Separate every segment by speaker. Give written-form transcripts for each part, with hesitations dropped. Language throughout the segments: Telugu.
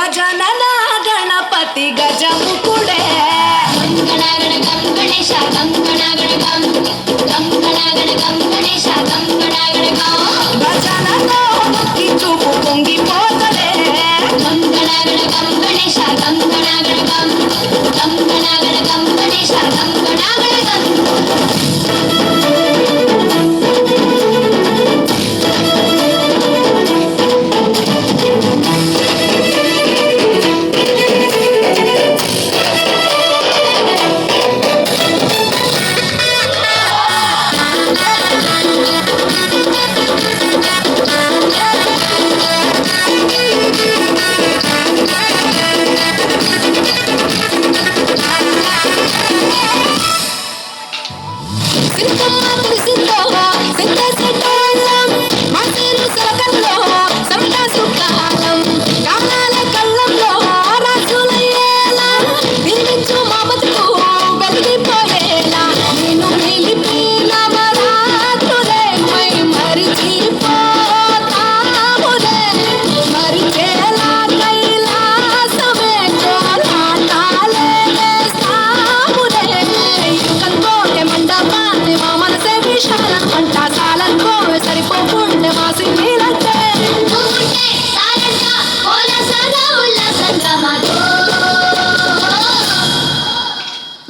Speaker 1: గజనన గణపతి గజముకుడే
Speaker 2: గంగణగణగం గణేశ గంగణగణగం గంగణగణగం గణేశ గంగణగణగం
Speaker 1: భజనతో భక్తి చూపు పొంగిపోతలే
Speaker 2: గంగణగణగం గణేశ గంగణగణగం గంగణగణగం గణేశ గంగణగణగం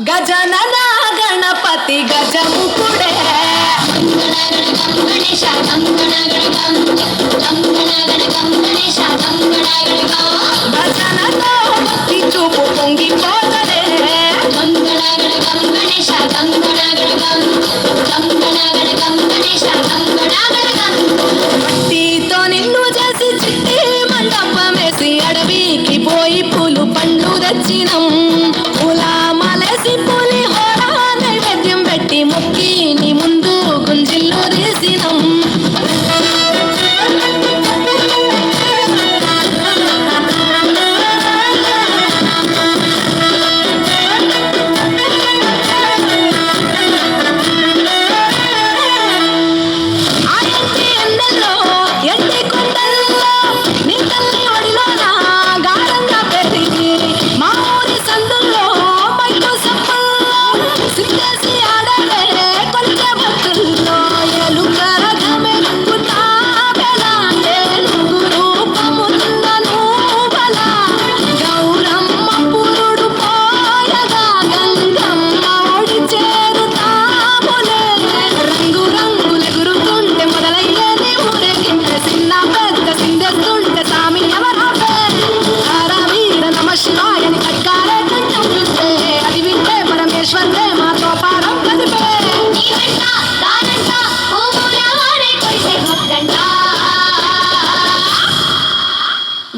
Speaker 1: గజనన గణపతి గజముకుడే
Speaker 2: గంగణగణగం గణేశ గంగణగణగం గంగణగణగం గణేశ గంగణగణగం
Speaker 1: భజనతో భక్తి చూపు పొంగిపోతలే
Speaker 2: గంగణగణగం గణేశ గంగణగణగం గంగణగణగం గణేశ గంగణగణగం
Speaker 1: భక్తితో నిన్ను చేసి చిట్టి మండపమేసి అడవికి పోయి పూలు పండ్లు తెచ్చినం పూలమాలేసి పులిహోర నైవేద్యం పెట్టి మొక్కి నీ ముందు గుంజిల్లు తీసినం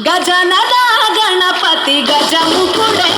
Speaker 1: గజనన గణపతి గజముకుడే